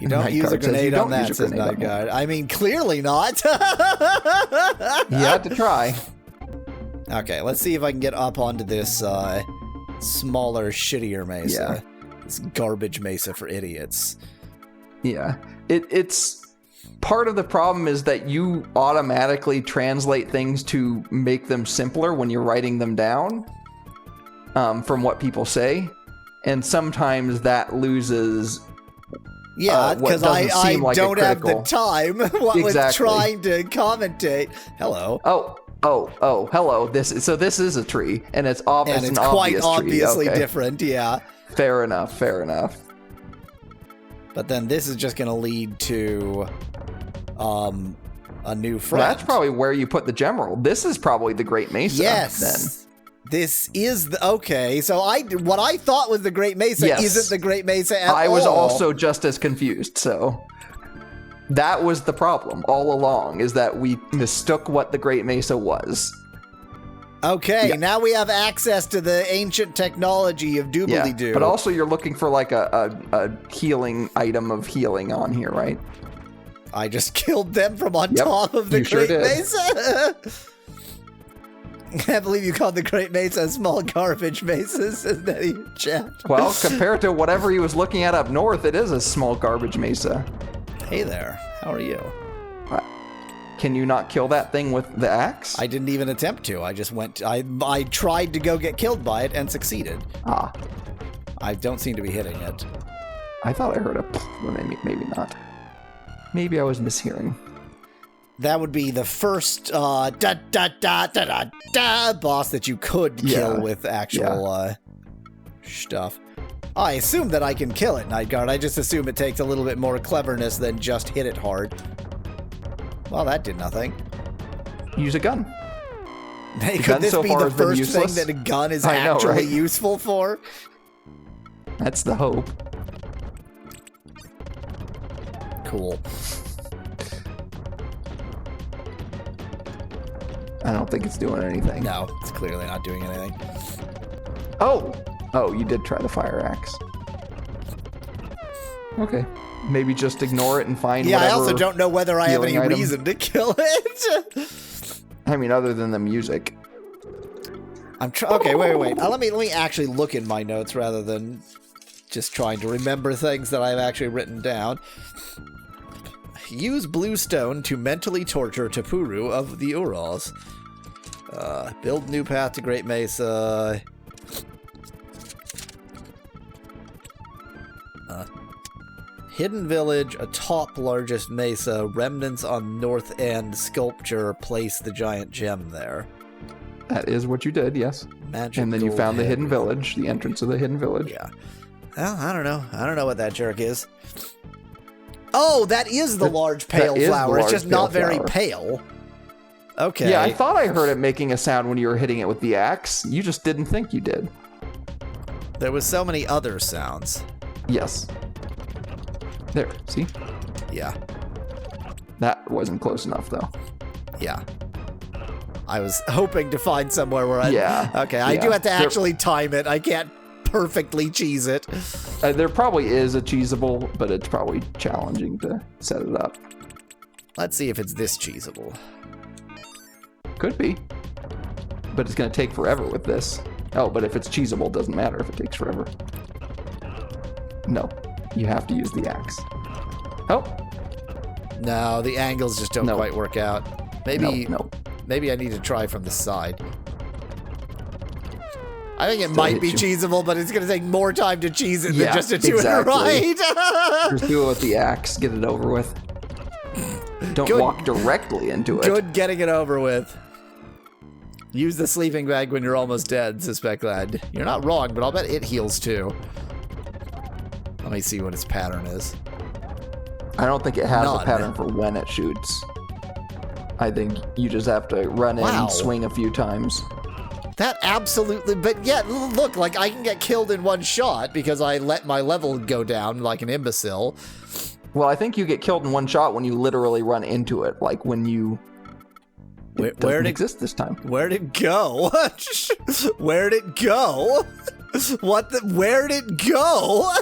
You don't use a grenade on that, says Nightguard. I mean, clearly not. You had to try. Okay, let's see if I can get up onto this smaller, shittier mesa. Yeah. This garbage mesa for idiots. Yeah. It's part of the problem is that you automatically translate things to make them simpler when you're writing them down from what people say. And sometimes that loses... Yeah, because I don't have the time with trying to commentate. Hello. Oh, hello. This is a tree, and it's obvious. And it's quite obviously okay. different, yeah. Fair enough. But then this is just going to lead to a new friend. Well, that's probably where you put the gemerald. This is probably the Great Mesa. Yes. Then. This is the... Okay, so what I thought was the Great Mesa isn't the Great Mesa at all. I was also just as confused, so... That was the problem all along, is that we mistook what the Great Mesa was. Okay, now we have access to the ancient technology of doobly-doo. Yeah, but also you're looking for like a healing item of healing on here, right? I just killed them from on top of the Great Mesa. I can't believe you called the Great Mesa a small garbage mesa, says Nettie in chat. Well, compared to whatever he was looking at up north, it is a small garbage mesa. Hey there, how are you? Can you not kill that thing with the axe? I didn't even attempt to. I just went... I tried to go get killed by it and succeeded. Ah. I don't seem to be hitting it. I thought I heard a... Maybe not. Maybe I was mishearing. That would be the first boss that you could kill with actual stuff. I assume that I can kill it, Nightguard. I just assume it takes a little bit more cleverness than just hit it hard. Well, that did nothing. Use a gun. Hey, could this be the first thing that a gun is actually useful for? That's the hope. Cool. I don't think it's doing anything. No, it's clearly not doing anything. Oh, you did try the fire axe. Okay. Maybe just ignore it and find whatever. Yeah, I also don't know whether I have any reason to kill it. I mean, other than the music. Okay, wait. Let me actually look in my notes rather than just trying to remember things that I've actually written down. Use blue stone to mentally torture Tapuru of the Urals. Build new path to Great Mesa. Hidden village, atop largest mesa, remnants on north end, sculpture, place the giant gem there. That is what you did, yes. Magic and then you found the hidden village, the entrance of the hidden village. Yeah. Well, I don't know. I don't know what that jerk is. Oh, that is the large pale flower. It's just not very pale. Okay. Yeah, I thought I heard it making a sound when you were hitting it with the axe. You just didn't think you did. There was so many other sounds. Yes. There, see? Yeah. That wasn't close enough, though. Yeah. I was hoping to find somewhere where I... Yeah. Okay, I do have to actually time it. I can't perfectly cheese it. There probably is a cheesable, but it's probably challenging to set it up. Let's see if it's this cheesable. Could be. But it's going to take forever with this. Oh, but if it's cheesable, it doesn't matter if it takes forever. No. You have to use the axe. Oh. No, the angles just don't quite work out. Maybe maybe I need to try from the side. I think it might be cheesable, but it's going to take more time to cheese it than just to do it right. Just do it with the axe. Get it over with. Don't walk directly into it. Good getting it over with. Use the sleeping bag when you're almost dead, suspect lad. You're not wrong, but I'll bet it heals too. Let me see what its pattern is. I don't think it has a pattern for when it shoots. I think you just have to run in and swing a few times. That absolutely... But yeah, look, like I can get killed in one shot because I let my level go down like an imbecile. Well, I think you get killed in one shot when you literally run into it. Like when you... Where did it exist this time? Where'd it go? Where'd it go? What the... Where'd it go?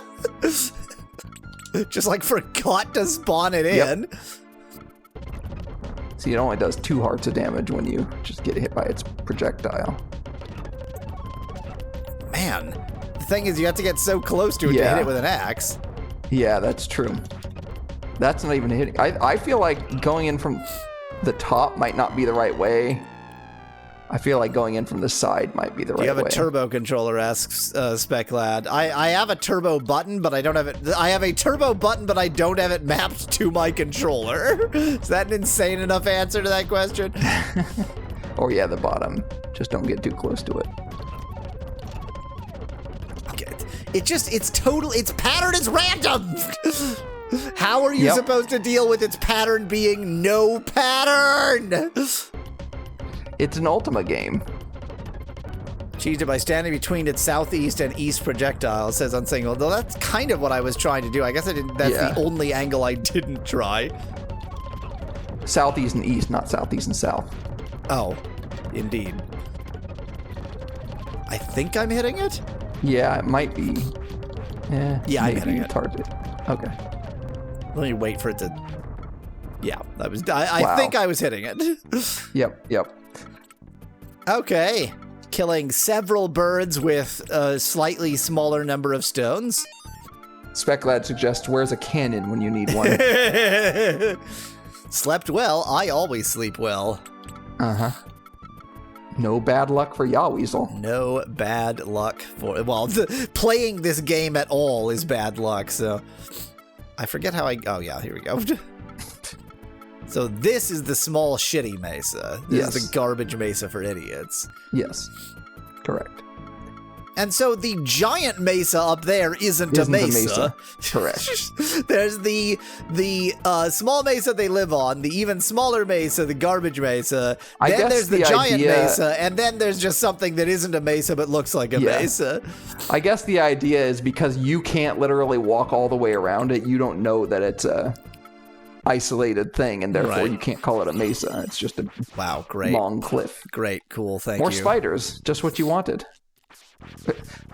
Just like forgot to spawn it in. See, it only does 2 hearts of damage when you just get hit by its projectile. Man, the thing is you have to get so close to it to hit it with an axe. Yeah, that's true. That's not even hitting. I feel like going in from the top might not be the right way. I feel like going in from the side might be the right way. You have a turbo controller, asks Speclad. I have a turbo button, but I don't have it. I have a turbo button, but I don't have it mapped to my controller. Is that an insane enough answer to that question? Or yeah, the bottom. Just don't get too close to it. Its pattern is random. How are you supposed to deal with its pattern being no pattern? It's an Ultima game. Cheated it by standing between its southeast and east projectiles, says Unsingle. Though that's kind of what I was trying to do. I guess I didn't. That's the only angle I didn't try. Southeast and east, not southeast and south. Oh, indeed. I think I'm hitting it? Yeah, it might be. Yeah, I'm hitting it. Target. Okay. Let me wait for it to... Yeah, that was... I think I was hitting it. Yep. Okay. Killing several birds with a slightly smaller number of stones. Speclad suggests, where's a cannon when you need one? Slept well. I always sleep well. Uh-huh. No bad luck for Yaweasel. No bad luck for... Well, playing this game at all is bad luck, so... I forget how I... Oh, yeah, here we go. So this is the small shitty mesa. This is the garbage mesa for idiots. Yes, correct. And so the giant mesa up there isn't a mesa. Correct. There's the small mesa they live on, the even smaller mesa, the garbage mesa. Then there's the giant mesa, and then there's just something that isn't a mesa but looks like a mesa. I guess the idea is because you can't literally walk all the way around it, you don't know that it's a isolated thing, and therefore you can't call it a mesa. It's just a long cliff. Great, cool, thank you. More spiders, just what you wanted.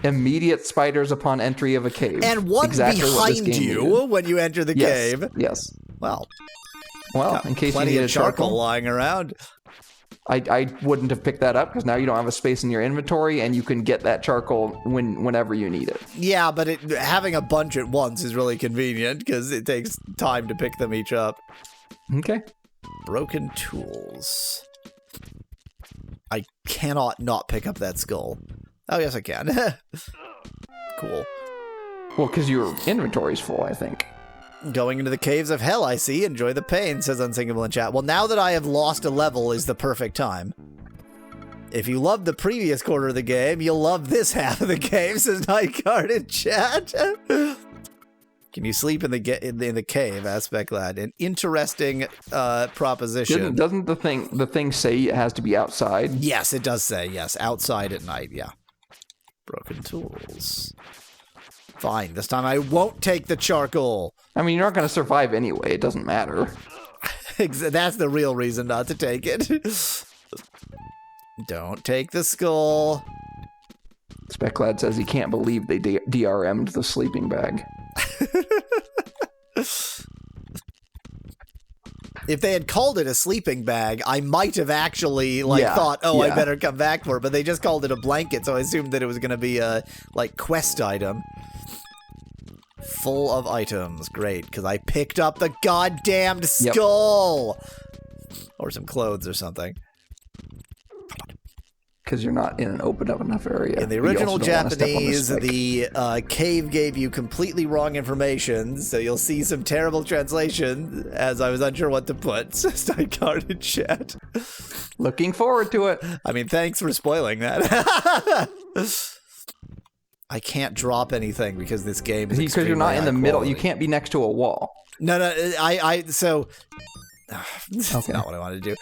Immediate spiders upon entry of a cave. And one behind you when you enter the cave. Yes. Well, in case you plenty need of charcoal lying around. I wouldn't have picked that up because now you don't have a space in your inventory, and you can get that charcoal whenever you need it. Yeah, but having a bunch at once is really convenient because it takes time to pick them each up. Okay. Broken tools. I cannot not pick up that skull. Oh, yes, I can. Cool. Well, because your inventory's full, I think. Going into the caves of hell, I see. Enjoy the pain, says Unsinkable in chat. Well, now that I have lost a level is the perfect time. If you loved the previous quarter of the game, you'll love this half of the game, says Nightguard in chat. Can you sleep in the cave? Aspect Lad. An interesting proposition. Doesn't the thing say it has to be outside? Yes, it does say, yes. Outside at night, yeah. Broken tools. Fine, this time I won't take the charcoal. I mean, you're not going to survive anyway. It doesn't matter. That's the real reason not to take it. Don't take the skull. Speclad says he can't believe they DRM'd the sleeping bag. If they had called it a sleeping bag, I might have actually thought, I better come back for it. But they just called it a blanket, so I assumed that it was going to be a quest item. Full of items. Great, because I picked up the goddamned skull! Or some clothes or something. Because you're not in an open up enough area. In the original Japanese, the cave gave you completely wrong information, so you'll see some terrible translation, as I was unsure what to put. Steinhardt in chat. Looking forward to it. I mean, thanks for spoiling that. I can't drop anything because this game is because you're not in the middle. You can't be next to a wall. No, so that's not what I wanted to do.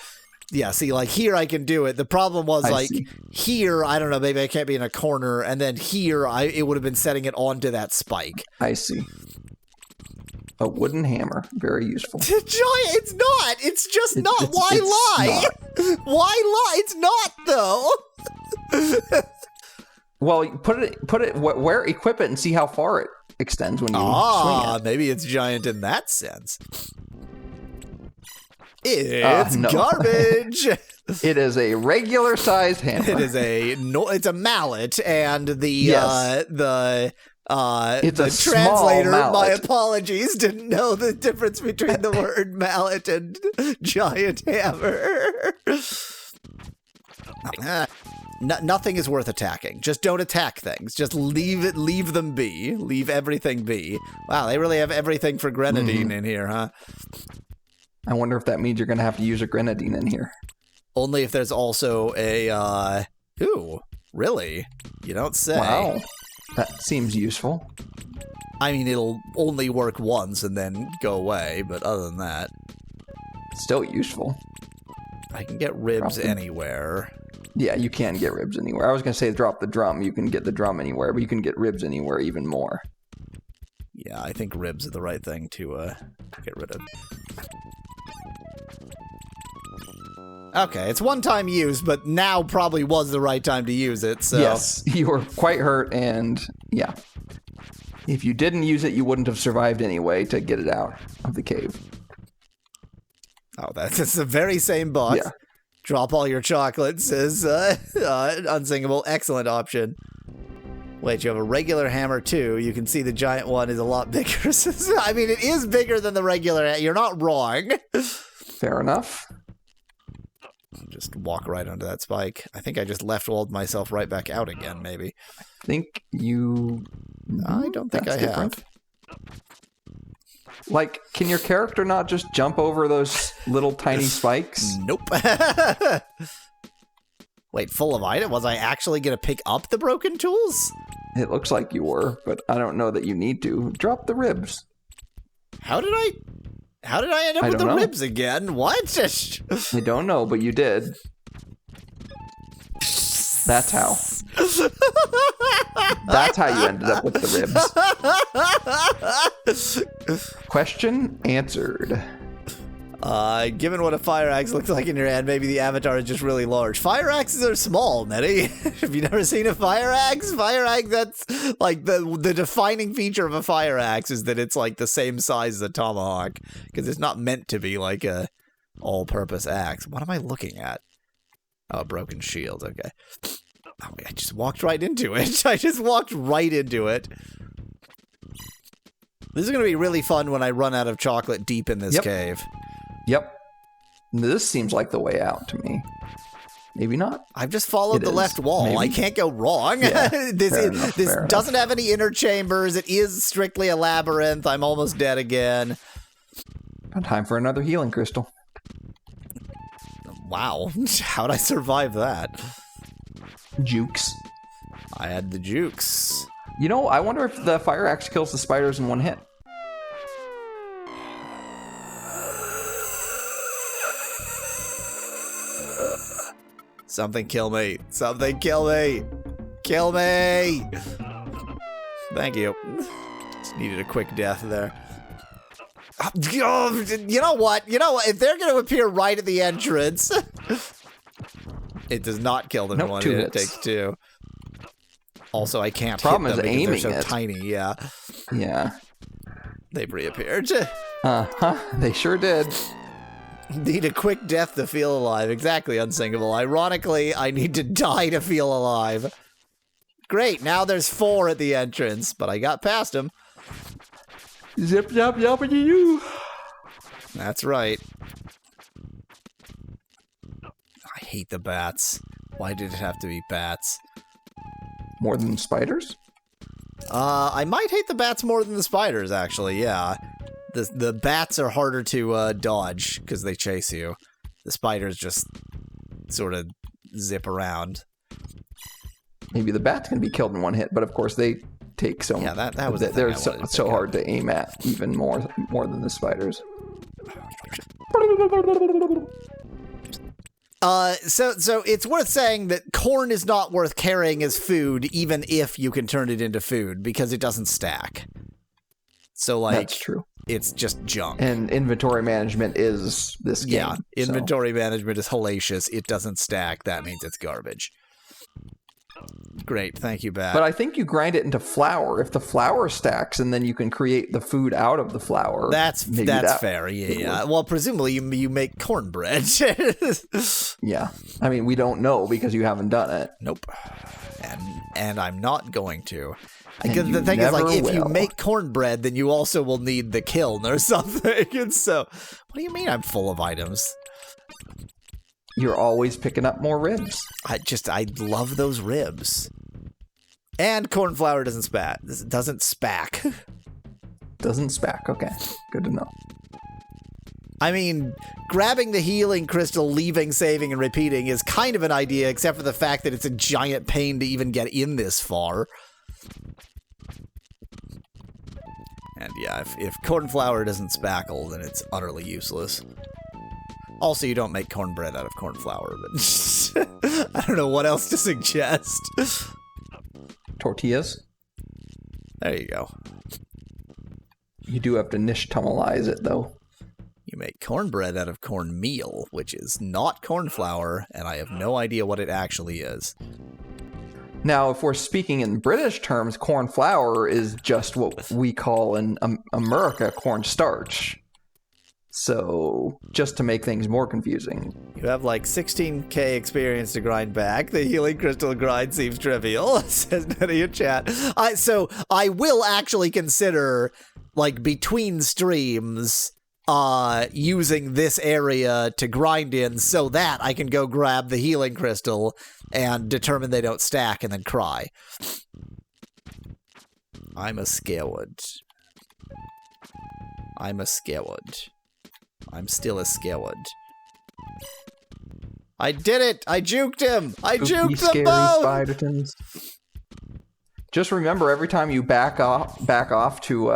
Yeah, see, here I can do it. The problem was, here, I don't know, maybe I can't be in a corner, and then here, it would have been setting it onto that spike. I see. A wooden hammer. Very useful. Joy, it's not! It's just not! Why lie? Not. Why lie? It's not, though! Well, put it where, equip it, and see how far extends when you swing it. Maybe it's giant in that sense. It's No. garbage. It is a regular sized hammer. It is it's a mallet, and Yes. It's a small translator, my mallet. apologies, didn't know the difference between the word mallet and giant hammer. Nothing is worth attacking. Just don't attack things. Just leave them be. Leave everything be. Wow, they really have everything for grenadine in here, huh? I wonder if that means you're going to have to use a grenadine in here. Only if there's also a, ooh, really? You don't say. Wow. That seems useful. I mean, it'll only work once and then go away, but other than that... Still useful. I can get ribs anywhere. Yeah, you can get ribs anywhere. I was going to say drop the drum. You can get the drum anywhere, but you can get ribs anywhere even more. Yeah, I think ribs are the right thing to get rid of. Okay, it's one-time use, but now probably was the right time to use it, so... Yes, you were quite hurt, and yeah. If you didn't use it, you wouldn't have survived anyway to get it out of the cave. Oh, that's the very same box. Yeah. Drop all your chocolates is unsinkable. Excellent option. Wait, you have a regular hammer too. You can see the giant one is a lot bigger. I mean, it is bigger than the regular. You're not wrong. Fair enough. Just walk right onto that spike. I think I just left-walled myself right back out again, maybe. I think you... I don't think I have. Like, can your character not just jump over those little tiny spikes? Nope. Wait, full of items? Was I actually going to pick up the broken tools? It looks like you were, but I don't know that you need to. Drop the ribs. How did I end up with the ribs again? What? I don't know, but you did. That's how. That's how you ended up with the ribs. Question answered. Given what a fire axe looks like in your hand, maybe the avatar is just really large. Fire axes are small, Nettie. Have you never seen a fire axe? Fire axe, that's like the defining feature of a fire axe is that it's like the same size as a tomahawk, because it's not meant to be like a all-purpose axe. What am I looking at? Oh, broken shield. Okay. Oh, I just walked right into it. I just walked right into it. This is going to be really fun when I run out of chocolate deep in this cave. Yep. This seems like the way out to me. Maybe not. I've just followed the left wall. Maybe. I can't go wrong. Yeah, this doesn't have any inner chambers. It is strictly a labyrinth. I'm almost dead again. Time for another healing crystal. Wow. How'd I survive that? Jukes. I had the jukes. You know, I wonder if the fire axe kills the spiders in one hit. Something kill me. Something kill me. Kill me. Thank you. Just needed a quick death there. You know what? If they're going to appear right at the entrance, it does not kill them in one hit. It takes two. Also, I can't hit them because they're so tiny. Yeah. Yeah. They've reappeared. They sure did. Need a quick death to feel alive. Exactly, unsinkable. Ironically, I need to die to feel alive. Great, now there's 4 at the entrance, but I got past them. Zip, zap, yappity you. That's right. I hate the bats. Why did it have to be bats? More than spiders? I might hate the bats more than the spiders, actually, yeah. The bats are harder to dodge because they chase you. The spiders just sort of zip around. Maybe the bats can be killed in one hit, but of course they take so much. Yeah, that was they're so hard to aim at, even more than the spiders. So it's worth saying that corn is not worth carrying as food, even if you can turn it into food, because it doesn't stack. So, like, that's true. It's just junk. And inventory management is this game. Yeah, inventory management is hellacious. It doesn't stack. That means it's garbage. Great, thank you, Bat. But I think you grind it into flour. If the flour stacks, and then you can create the food out of the flour. That's fair. Yeah. Well, presumably you make cornbread. Yeah. I mean, we don't know because you haven't done it. Nope. And I'm not going to. Because the thing is, like, if you make cornbread, then you also will need the kiln or something. And so, what do you mean I'm full of items? You're always picking up more ribs. I love those ribs. And corn flour doesn't spack. Doesn't spack. Doesn't spack. Okay. Good to know. I mean, grabbing the healing crystal, leaving, saving, and repeating is kind of an idea, except for the fact that it's a giant pain to even get in this far. And yeah, if corn flour doesn't spackle, then it's utterly useless. Also, you don't make cornbread out of corn flour, but I don't know what else to suggest. Tortillas? There you go. You do have to nishtamalize it, though. You make cornbread out of cornmeal, which is not corn flour, and I have no idea what it actually is. Now, if we're speaking in British terms, corn flour is just what we call in America cornstarch. So, just to make things more confusing. You have like 16k experience to grind back. The healing crystal grind seems trivial, says none of your chat. So, I will actually consider, like, between streams, using this area to grind in so that I can go grab the healing crystal and determine they don't stack and then cry. I'm a scareward. I'm still a scareward. I did it! I juked him! I juked them both! Spidertons. Just remember, every time you back off to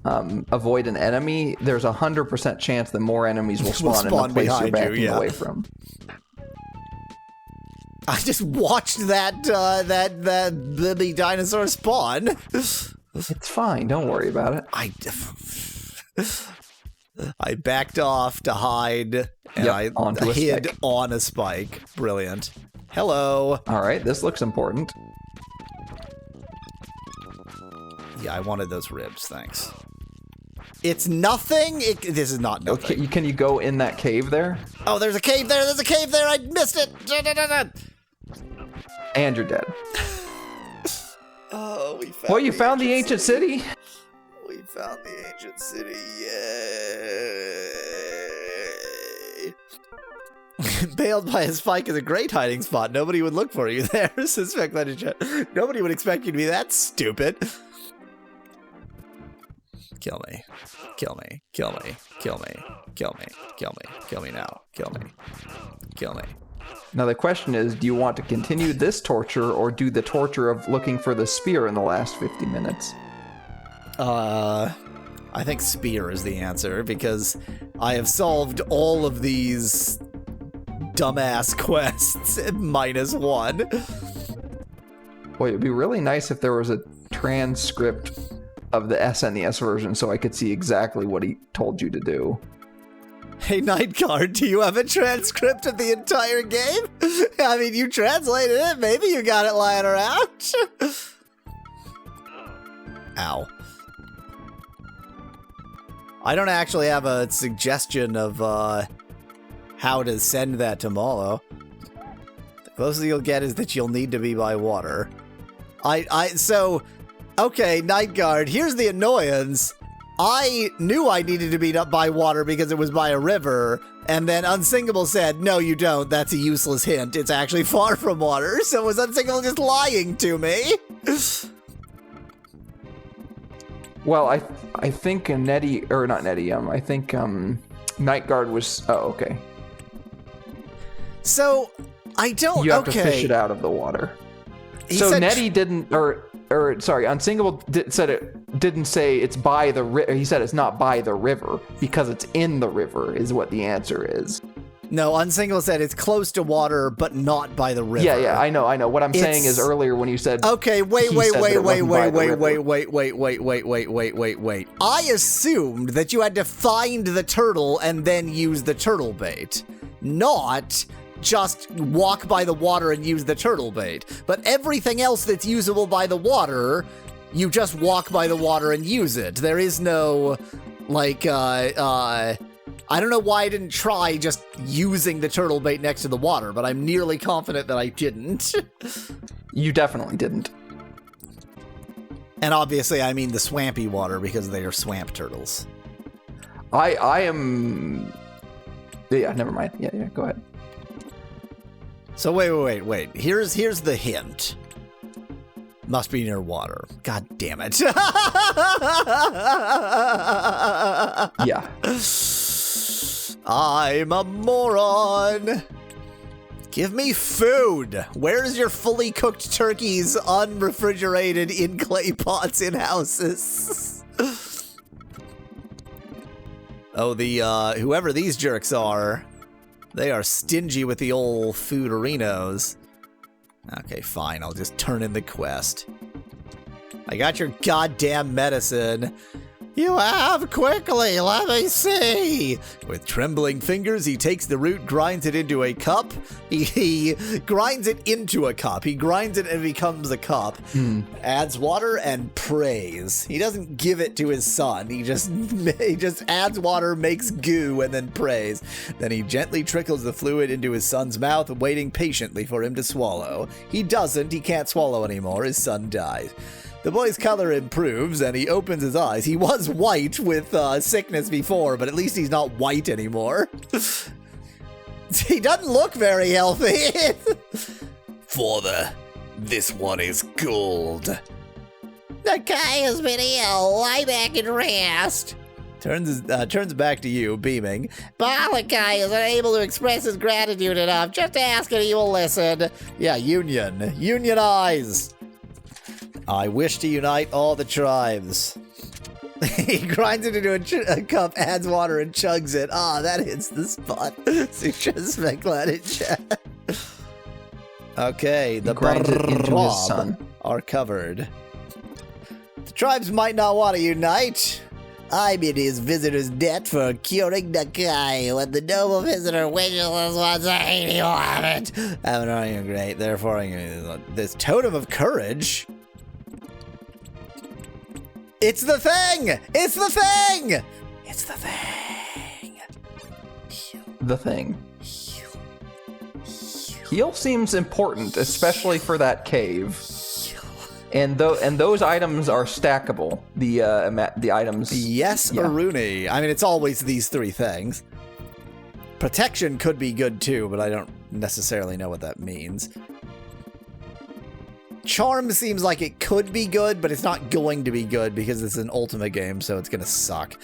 avoid an enemy, there's 100% chance that more enemies will spawn in the place you're backing away from. I just watched that baby dinosaur spawn. It's fine. Don't worry about it. I backed off to hide, and I hid on a spike. Brilliant. Hello. All right, this looks important. Yeah, I wanted those ribs. Thanks. It's nothing. This is not nothing. Okay, can you go in that cave there? Oh, there's a cave there. There's a cave there. I missed it. And you're dead. Oh, we found. Well, you found the ancient city. We found the ancient city. Yay! Bailed by a spike is a great hiding spot. Nobody would look for you there. Suspect that in chat. Nobody would expect you to be that stupid. Kill me. Kill me. Kill me. Kill me. Kill me. Kill me. Kill me now. Kill me. Kill me. Now the question is, do you want to continue this torture or do the torture of looking for the spear in the last 50 minutes? I think spear is the answer because I have solved all of these dumbass quests -1. Boy, it'd be really nice if there was a transcript of the SNES version so I could see exactly what he told you to do. Hey, Nightguard, do you have a transcript of the entire game? I mean, you translated it. Maybe you got it lying around. Ow. I don't actually have a suggestion of how to send that to Molo. The closest you'll get is that you'll need to be by water. So, okay, Nightguard, here's the annoyance. I knew I needed to be up by water because it was by a river, and then Unsinkable said, no, you don't. That's a useless hint. It's actually far from water. So was Unsinkable just lying to me? Well, I think Nettie, or not Nettie, I think Nightguard was, oh, okay. So, I don't, You have to fish it out of the water. So Nettie didn't, or sorry, Unsinkable didn't say it's by the river. He said it's not by the river because it's in the river is what the answer is. No, Unsinkable said it's close to water, but not by the river. Yeah, I know. What I'm saying is earlier when you said... Okay, wait. I assumed that you had to find the turtle and then use the turtle bait, not just walk by the water and use the turtle bait. But everything else that's usable by the water, you just walk by the water and use it. There is no, like, I don't know why I didn't try just using the turtle bait next to the water, but I'm nearly confident that I didn't. You definitely didn't. And obviously I mean the swampy water because they are swamp turtles. I am... Yeah, never mind. Yeah, go ahead. So wait. Here's the hint. Must be near water. God damn it. Yeah. I'm a moron. Give me food. Where's your fully cooked turkeys unrefrigerated in clay pots in houses? Oh, whoever these jerks are, they are stingy with the old fooderinos. Okay, fine. I'll just turn in the quest. I got your goddamn medicine. You have? Quickly, let me see. With trembling fingers, he takes the root, grinds it into a cup. He grinds it into a cup. He grinds it and it becomes a cup. Adds water and prays. He doesn't give it to his son. He just adds water, makes goo, and then prays. Then he gently trickles the fluid into his son's mouth, waiting patiently for him to swallow. He doesn't. He can't swallow anymore. His son dies. The boy's color improves, and he opens his eyes. He was white with sickness before, but at least he's not white anymore. He doesn't look very healthy. Father, this one is gold. The guy has been ill. Lie back and rest. Turns back to you, beaming. Balakai is unable to express his gratitude enough. Just ask and he will listen. Yeah, unionize. I wish to unite all the tribes. He grinds it into a cup, adds water, and chugs it. That hits the spot. Suggest in chat. Okay, the grinds it into his son. Are covered. The tribes might not want to unite. I'm in his visitor's debt for curing the guy. When the noble visitor wishes us once a hate, he will have it. Haven't argued great, therefore this totem of courage. It's the thing! It's the thing! It's the thing! The thing. Heal seems important, especially for that cave. And those items are stackable. The items. Yes, yeah. Aruni. I mean, it's always these three things. Protection could be good too, but I don't necessarily know what that means. Charm seems like it could be good, but it's not going to be good because it's an Ultima game, so it's gonna suck.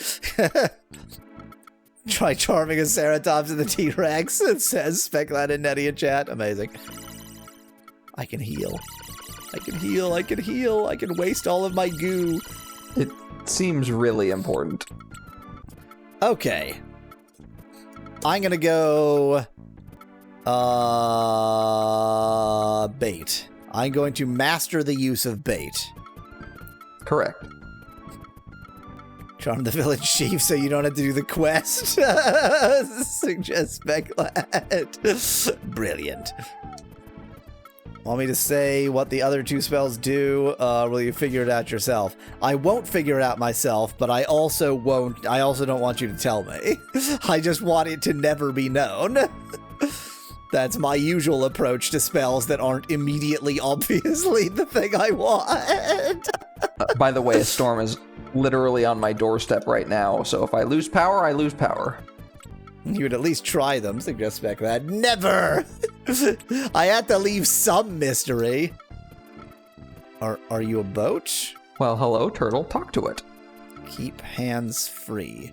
Try charming a Ceratops in the T-Rex, it says Speclat and Nettie in chat. Amazing. I can heal. I can heal, I can heal, I can waste all of my goo. It seems really important. Okay. I'm gonna go... bait. I'm going to master the use of bait. Correct. Charm the village chief so you don't have to do the quest. Suggest Speclat. Brilliant. Want me to say what the other two spells do? Will you figure it out yourself? I won't figure it out myself, but I also don't want you to tell me. I just want it to never be known. That's my usual approach to spells that aren't immediately obviously the thing I want. By the way, a storm is literally on my doorstep right now, so if I lose power, I lose power. You would at least try them, suggest that. Never! I had to leave some mystery. Are you a boat? Well, hello, turtle. Talk to it. Keep hands free.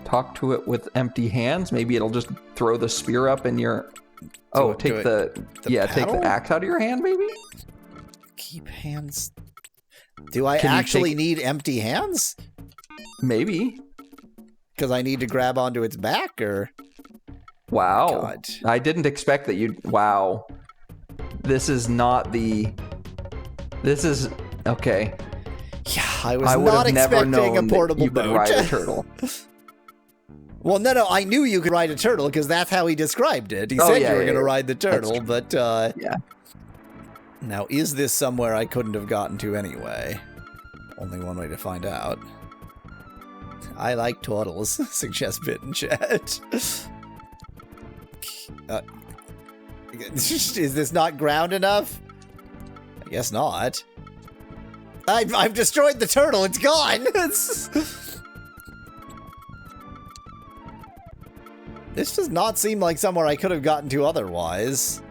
Talk to it with empty hands. Maybe it'll just throw the spear up in your... Oh, take the take the axe out of your hand, maybe? Keep hands... Do I actually need empty hands? Maybe. Because I need to grab onto its back, or... Wow. God. I didn't expect that you'd... Wow. This is not the... This is... Okay. Yeah, I was not expecting a portable boat. Ride a turtle. Well, no, I knew you could ride a turtle because that's how he described it. He said you were going to ride the turtle, but yeah. Now, is this somewhere I couldn't have gotten to anyway? Only one way to find out. I like turtles, suggests Bit in chat. Is this not ground enough? I guess not. I've destroyed the turtle. It's gone. This does not seem like somewhere I could have gotten to otherwise.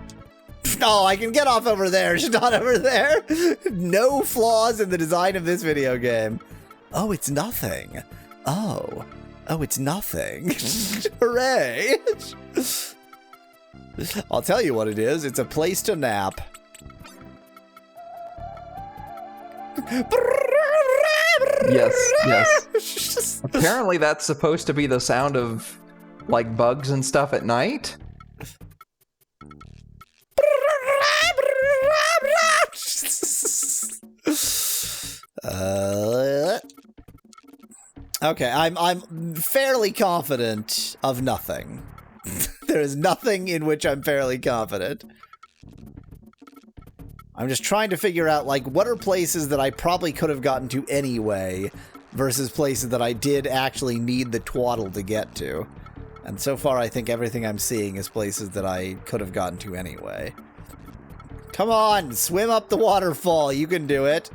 No, I can get off over there. She's not over there. No flaws in the design of this video game. Oh, it's nothing. Oh, it's nothing. Hooray. I'll tell you what it is. It's a place to nap. Yes. Apparently that's supposed to be the sound of, like, bugs and stuff at night. Okay, I'm fairly confident of nothing. There is nothing in which I'm fairly confident. I'm just trying to figure out, like, what are places that I probably could have gotten to anyway versus places that I did actually need the twaddle to get to. And so far, I think everything I'm seeing is places that I could have gotten to anyway. Come on, swim up the waterfall. You can do it.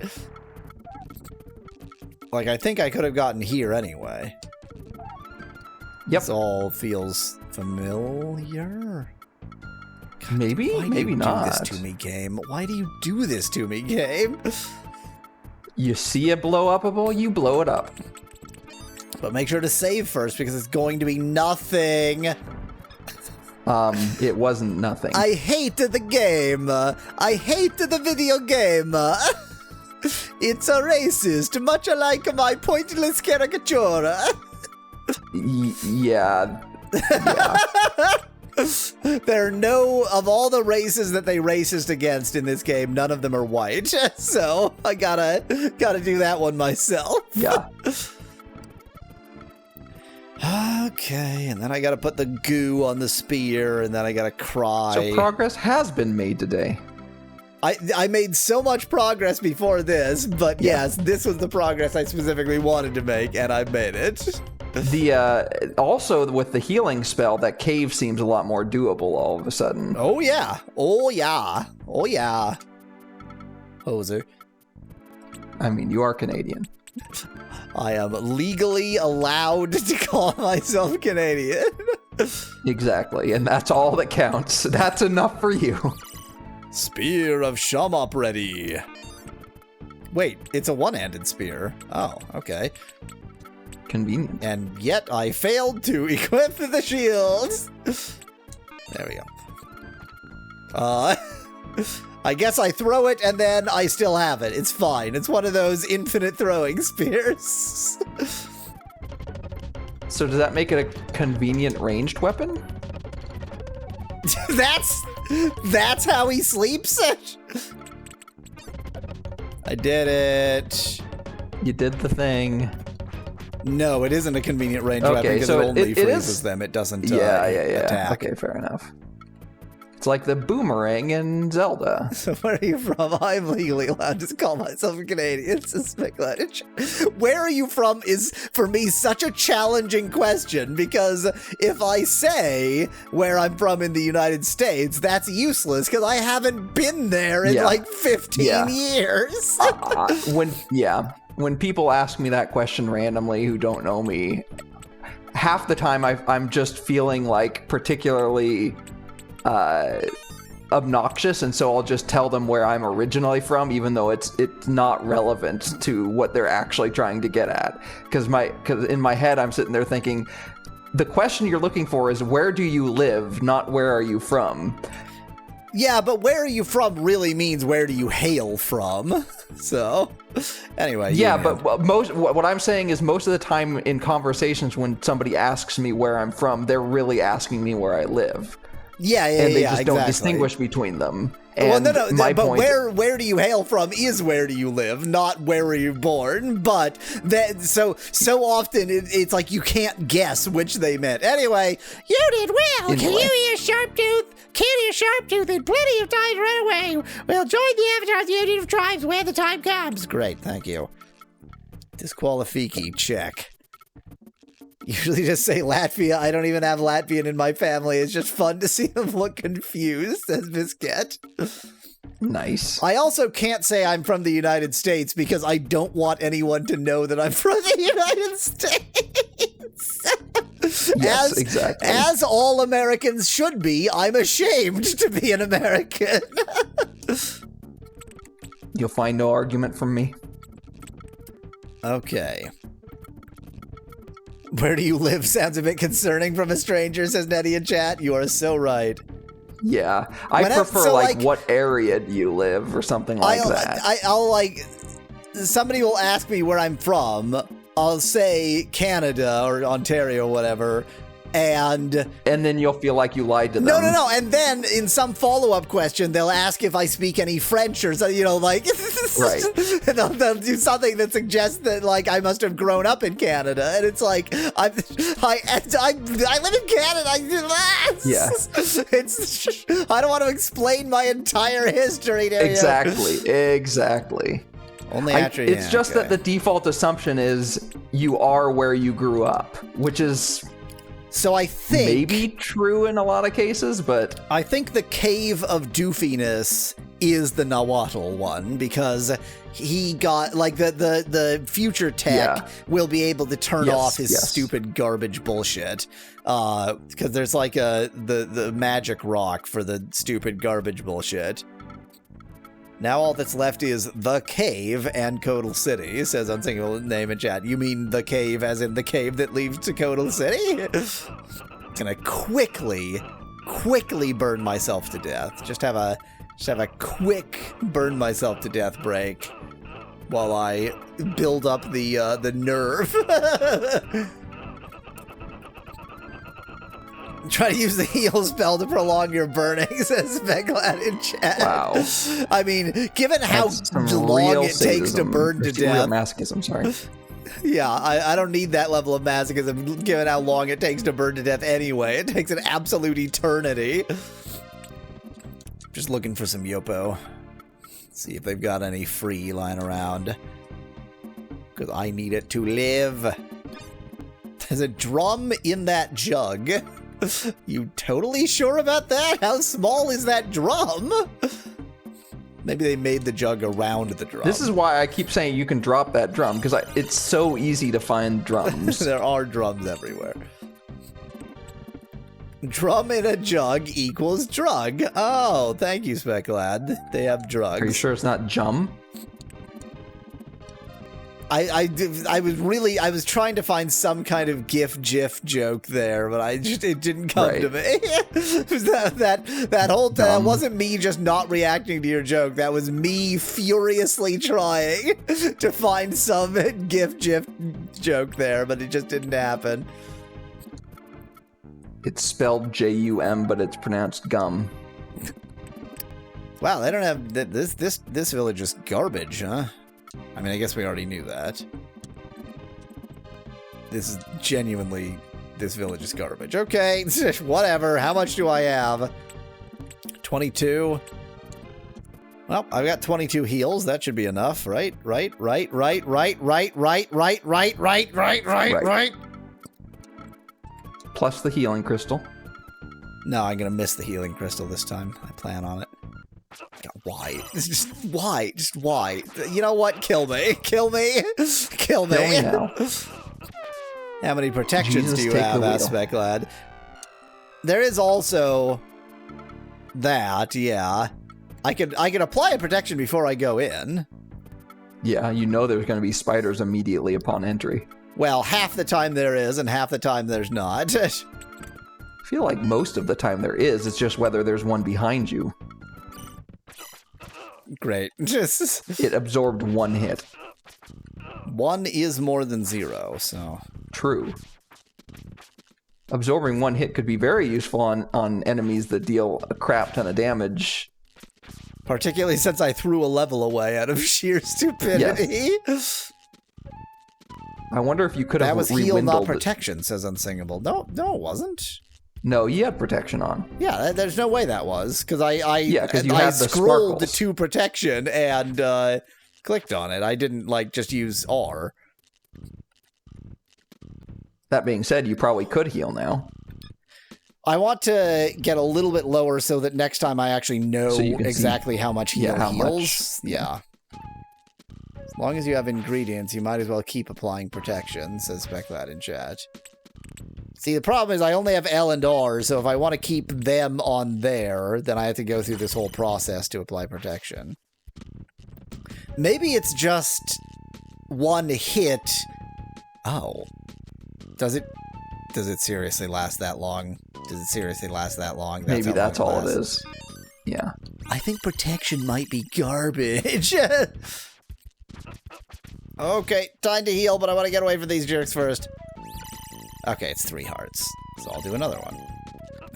Like, I think I could have gotten here anyway. Yep. This all feels familiar. Maybe, Why maybe do you not. do this to me, game? Why do you do this to me, game? You see a blow-upable, you blow it up. But make sure to save first because it's going to be nothing. It wasn't nothing. I hated the game. I hated the video game. It's a racist, much like my pointless caricature. Yeah. There are no, of all the races that they racist against in this game, none of them are white. So I gotta do that one myself. Yeah. Okay, and then I gotta put the goo on the spear, and then I gotta cry. So progress has been made today. I made so much progress before this, but yes, this was the progress I specifically wanted to make, and I made it. The also with the healing spell, that cave seems a lot more doable all of a sudden. Oh yeah. Oh yeah. Oh yeah. Hoser. I mean, you are Canadian. I am legally allowed to call myself Canadian. Exactly, and that's all that counts. That's enough for you. Spear of Shamop ready. Wait, it's a one-handed spear. Oh, okay. Convenient. And yet I failed to equip the shields. There we go. I guess I throw it and then I still have it. It's fine. It's one of those infinite throwing spears. So does that make it a convenient ranged weapon? That's how he sleeps? I did it. You did the thing. No, it isn't a convenient range weapon because so it only freezes is... them. It doesn't Yeah. attack. Okay, fair enough. It's like the boomerang in Zelda. So where are you from? I'm legally allowed to call myself a Canadian. Where are you from is, for me, such a challenging question because if I say where I'm from in the United States, that's useless because I haven't been there in like 15 years. When people ask me that question randomly who don't know me, half the time I'm just feeling like particularly obnoxious, and so I'll just tell them where I'm originally from, even though it's not relevant to what they're actually trying to get at. Because in my head I'm sitting there thinking, the question you're looking for is where do you live, not where are you from. Yeah, but where are you from really means where do you hail from. So, anyway. Yeah, but what I'm saying is most of the time in conversations when somebody asks me where I'm from, they're really asking me where I live. Yeah, and they yeah, just don't distinguish between them. And my but point, where do you hail from is where do you live, not where were you born. But that so often it's like you can't guess which they meant. Anyway, you did well. Can you hear Sharptooth? Can't hear Sharptooth in plenty of time to run away. We'll join the Avatar of the Union of Tribes when the time comes. Great, thank you. Disqualifiki, check. Usually just say Latvia. I don't even have Latvian in my family. It's just fun to see them look confused, says Biscuit. Nice. I also can't say I'm from the United States because I don't want anyone to know that I'm from the United States. Yes, exactly. As all Americans should be, I'm ashamed to be an American. You'll find no argument from me. Okay. Where do you live sounds a bit concerning from a stranger, says Nettie in chat. You are so right. Yeah. I prefer, what area do you live or something like that. I'll somebody will ask me where I'm from. I'll say Canada or Ontario or whatever. And then you'll feel like you lied to them. No. And then in some follow-up question, they'll ask if I speak any French or something, right. And they'll do something that suggests that I must have grown up in Canada. And it's like, I live in Canada. Yeah. I don't want to explain my entire history to you. Exactly. Only after it's just that the default assumption is you are where you grew up, which is... So I think... maybe true in a lot of cases, but... I think the Cave of Doofiness is the Nahuatl one, because he got, the future tech will be able to turn off his stupid garbage bullshit. Because there's, the magic rock for the stupid garbage bullshit. Now all that's left is the cave and Cuddle City, says Unsinkable Name in chat. You mean the cave as in the cave that leads to Cuddle City? Gonna quickly burn myself to death. Just have a quick burn myself to death break while I build up the nerve. Try to use the heal spell to prolong your burning, says Megalad in chat. Wow. I mean, given how long it takes to burn to death. Real masochism, sorry. Yeah, I don't need that level of masochism, given how long it takes to burn to death anyway. It takes an absolute eternity. Just looking for some Yopo. See if they've got any free lying around. Because I need it to live. There's a drum in that jug. You totally sure about that? How small is that drum? Maybe they made the jug around the drum. This is why I keep saying you can drop that drum, because it's so easy to find drums. There are drums everywhere. Drum in a jug equals drug. Oh, thank you, Specklad. They have drugs. Are you sure it's not jum? I was trying to find some kind of gif joke there, but it didn't come to me. that whole time, that wasn't me just not reacting to your joke. That was me furiously trying to find some gif joke there, but it just didn't happen. It's spelled J-U-M, but it's pronounced gum. Wow, they don't have this village is garbage, huh? I mean, I guess we already knew that. This village is garbage. Okay, whatever. How much do I have? 22. Well, I've got 22 heals. That should be enough, right? Right. Plus the healing crystal. No, I'm gonna miss the healing crystal this time. I plan on it. Why? Why? Just why? You know what? Kill me. Kill me. Kill me. Kill me now. How many protections do you have, Aspect Lad? There is also that, yeah. I could apply a protection before I go in. Yeah, you know there's going to be spiders immediately upon entry. Well, half the time there is, and half the time there's not. I feel like most of the time there is. It's just whether there's one behind you. Great. It absorbed one hit. One is more than zero, so... True. Absorbing one hit could be very useful on enemies that deal a crap ton of damage Particularly since I threw a level away out of sheer stupidity. Yes. I wonder if you could have That was heal, not rewindled protection, says Unsingable. No, it wasn't. No, you had protection on. Yeah, there's no way that was, because I scrolled the to protection and clicked on it. I didn't, like, just use R. That being said, you probably could heal now. I want to get a little bit lower so that next time I actually know exactly how much heal heals. Yeah. As long as you have ingredients, you might as well keep applying protection, says Speclat in chat. See, the problem is I only have L and R, so if I want to keep them on there, then I have to go through this whole process to apply protection. Maybe it's just one hit. Oh. Does it seriously last that long? Does it seriously last that long? Maybe that's all it is. Yeah. I think protection might be garbage. Okay, time to heal, but I want to get away from these jerks first. Okay, it's 3 hearts. So I'll do another one.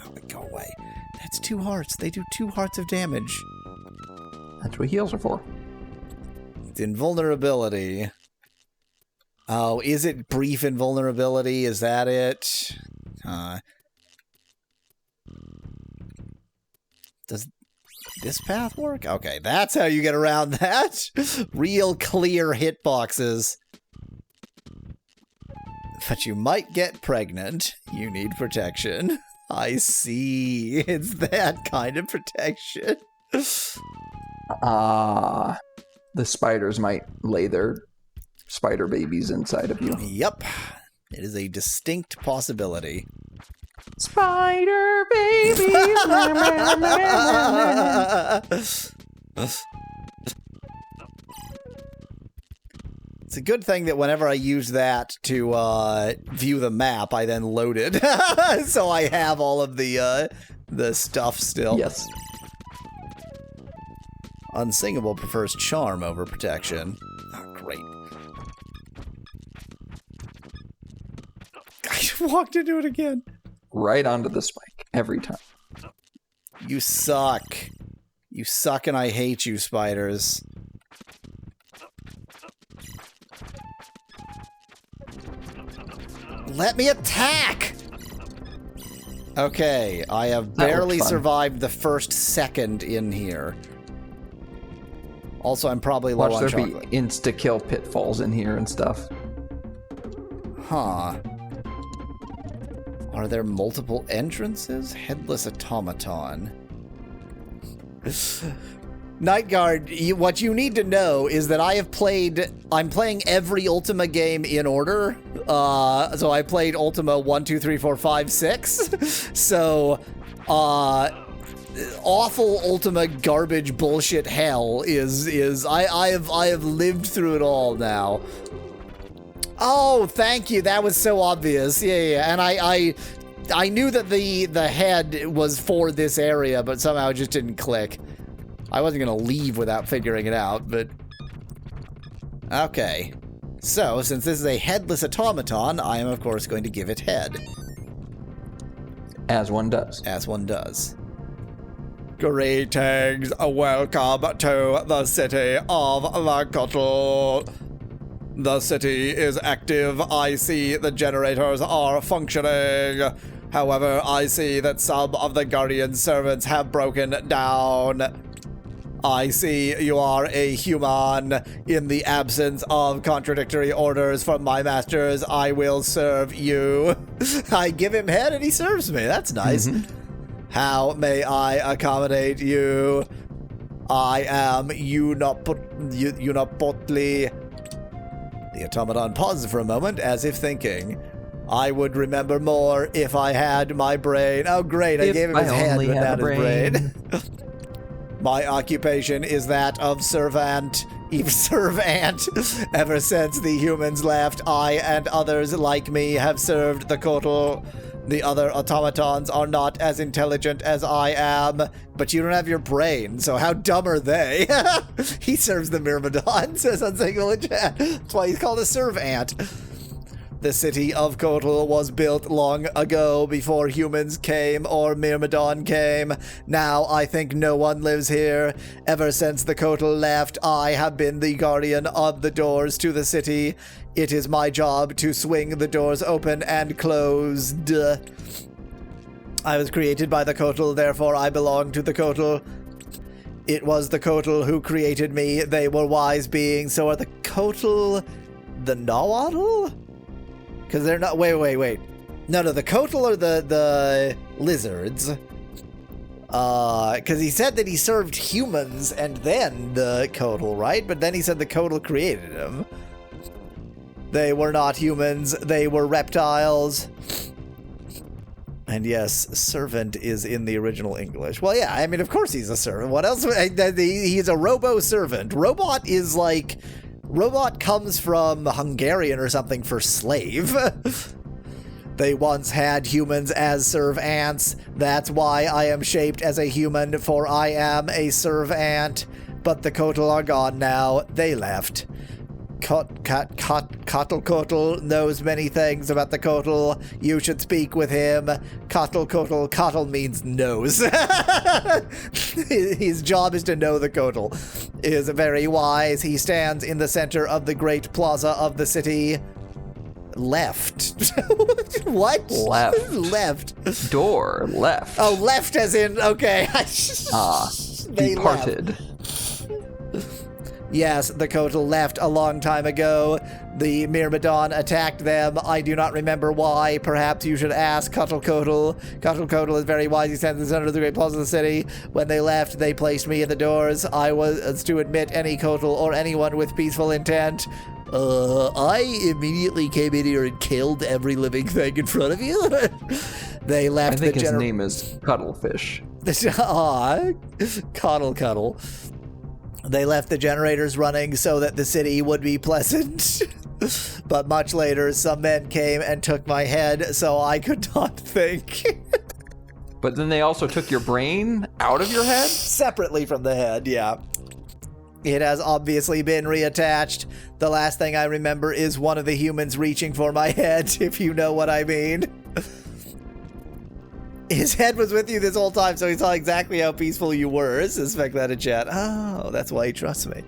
Oh, go away. That's 2 hearts. They do 2 hearts of damage. That's what heals are for. It's invulnerability. Oh, is it brief invulnerability? Is that it? Does this path work? Okay, that's how you get around that. Real clear hitboxes. But you might get pregnant. You need protection. I see. It's that kind of protection. The spiders might lay their spider babies inside of you. Yep. It is a distinct possibility. Spider babies. It's a good thing that whenever I use that to view the map, I then load it. So I have all of the stuff still. Yes. Unsingable prefers charm over protection. Oh, great. I walked into it again. Right onto the spike every time. You suck. You suck and I hate you, spiders. Let me attack! Okay, I have barely survived the first second in here. Also, I'm probably low on chocolate. Watch there be insta-kill pitfalls in here and stuff. Huh. Are there multiple entrances? Headless automaton. Nightguard, what you need to know is that I'm playing every Ultima game in order. So I played Ultima 1, 2, 3, 4, 5, 6. So, awful Ultima garbage bullshit hell is I have lived through it all now. Oh, thank you. That was so obvious. Yeah. And I knew that the head was for this area, but somehow it just didn't click. I wasn't going to leave without figuring it out, but... Okay. So, since this is a headless automaton, I am, of course, going to give it head. As one does. As one does. Greetings. Welcome to the city of the Cuddle. The city is active. I see the generators are functioning. However, I see that some of the Guardian servants have broken down. I see you are a human. In the absence of contradictory orders from my masters, I will serve you. I give him head and he serves me. That's nice. How may I accommodate you? I am Unapotli. The automaton paused for a moment, as if thinking. I would remember more if I had my brain. Oh, great. I gave him his head, but not his brain. My occupation is that of servant. Ever since the humans left, I and others like me have served the Cuddle. The other automatons are not as intelligent as I am, but you don't have your brain, so how dumb are they? He serves the Myrmidon, says Unsignal in chat. That's why he's called a servant. The city of Kotal was built long ago before humans came or Myrmidon came. Now I think no one lives here. Ever since the Kotal left, I have been the guardian of the doors to the city. It is my job to swing the doors open and closed. I was created by the Kotal, therefore I belong to the Kotal. It was the Kotal who created me. They were wise beings. So are the Kotal the Nahuatl? Because they're not... Wait. No, the Kotal are the lizards. Because he said that he served humans and then the Kotal, right? But then he said the Kotal created him. They were not humans. They were reptiles. And yes, servant is in the original English. Well, yeah, I mean, of course he's a servant. What else? He's a robo-servant. Robot is like... Robot comes from Hungarian or something for slave. They once had humans as servants. That's why I am shaped as a human, for I am a servant. But the Kotal are gone now. They left. Cuddle-Cuddle knows many things about the Kotal. You should speak with him. Cuddle-Cuddle. Cuddle means knows. His job is to know the Kotal. Is very wise. He stands in the center of the great plaza of the city. Left. What? Left. Door. Left. Oh, left as in, okay. They departed. Left. Yes, the Kotal left a long time ago. The Myrmidon attacked them. I do not remember why. Perhaps you should ask Cuddle-Cuddle. Cuddle-Cuddle is very wise. He stands in the center of the great plaza of the city. When they left, they placed me in the doors. I was to admit any Kotal or anyone with peaceful intent. I immediately came in here and killed every living thing in front of you. They left. I think his name is Cuttlefish. Cuddle-Cuddle. They left the generators running so that the city would be pleasant. But much later, some men came and took my head, so I could not think. But then they also took your brain out of your head? Separately from the head, yeah. It has obviously been reattached. The last thing I remember is one of the humans reaching for my head, if you know what I mean. His head was with you this whole time, so he saw exactly how peaceful you were. Suspect that in chat. Oh, that's why he trusts me.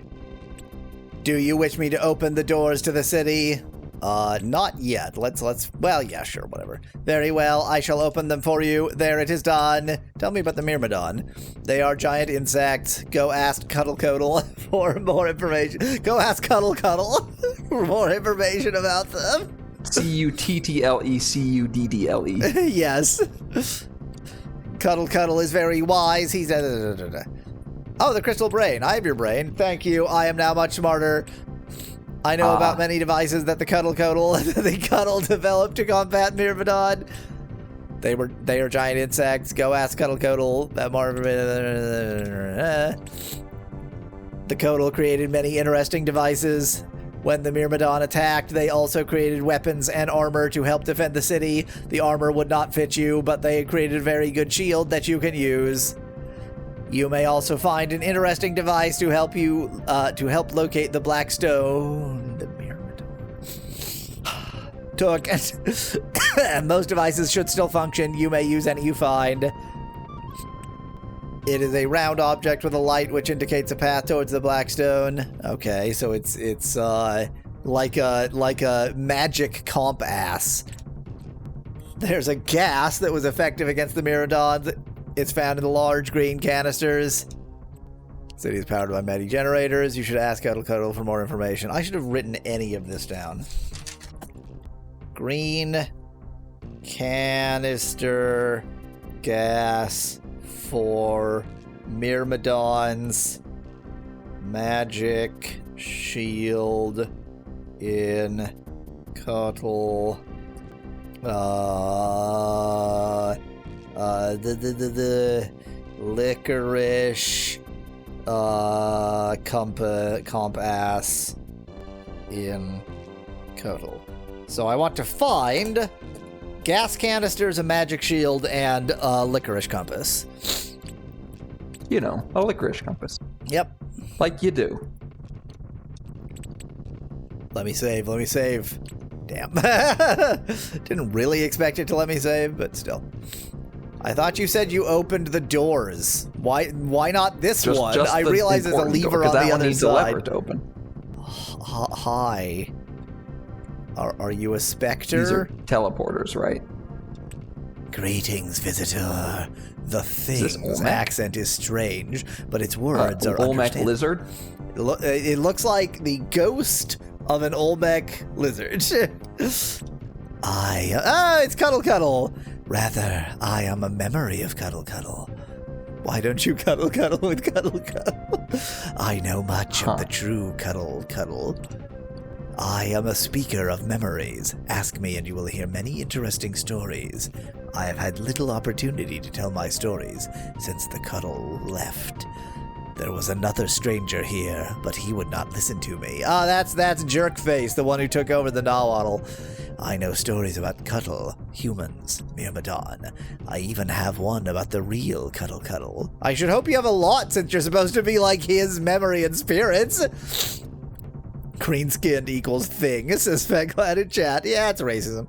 Do you wish me to open the doors to the city? Not yet. Well, yeah, sure, whatever. Very well, I shall open them for you. There, it is done. Tell me about the Myrmidon. They are giant insects. Go ask Cuddle-Cuddle for more information. Go ask Cuddle-Cuddle for more information about them. Cuttlecuddle. Yes. Cuddle-Cuddle is very wise. He's... Oh, the crystal brain. I have your brain. Thank you. I am now much smarter. I know about many devices that the Cuddle-Cuddle developed to combat Myrmidon. They are giant insects. Go ask Cuddle-Cuddle about more. The Kotal created many interesting devices. When the Myrmidon attacked, they also created weapons and armor to help defend the city. The armor would not fit you, but they created a very good shield that you can use. You may also find an interesting device to help you locate the Black Stone. The Myrmidon took, and most devices should still function. You may use any you find. It is a round object with a light which indicates a path towards the Black Stone. Okay, so it's like a magic compass. There's a gas that was effective against the Myrmidons. It's found in the large green canisters. City is powered by mighty generators. You should ask Cuddle-Cuddle for more information. I should have written any of this down. Green canister gas for Myrmidon's magic shield in Cuddle. The licorice compass in Cuddle. So I want to find gas canisters, a magic shield, and a licorice compass. You know, a licorice compass. Yep. Like you do. Let me save. Damn. Didn't really expect it to let me save, but still. I thought you said you opened the doors. Why not this one? I realize there's a lever on the other needs side. A lever to open. Hi. Are you a specter? These are teleporters, right? Greetings, visitor. The Thing's accent is strange, but its words are Olmec lizard? It looks like the ghost of an Olmec lizard. It's Cuddle-Cuddle. Rather, I am a memory of Cuddle-Cuddle. Why don't you cuddle-cuddle with Cuddle-Cuddle? I know much of the true Cuddle-Cuddle. I am a speaker of memories. Ask me and you will hear many interesting stories. I have had little opportunity to tell my stories since the Cuddle left. There was another stranger here, but he would not listen to me. That's Jerkface, the one who took over the Nahuatl. I know stories about Cuddle, humans, Myrmidon. I even have one about the real Cuddle-Cuddle. I should hope you have a lot since you're supposed to be like his memory and spirits. Green-skinned equals thing, says Fedglad in chat. Yeah, it's racism.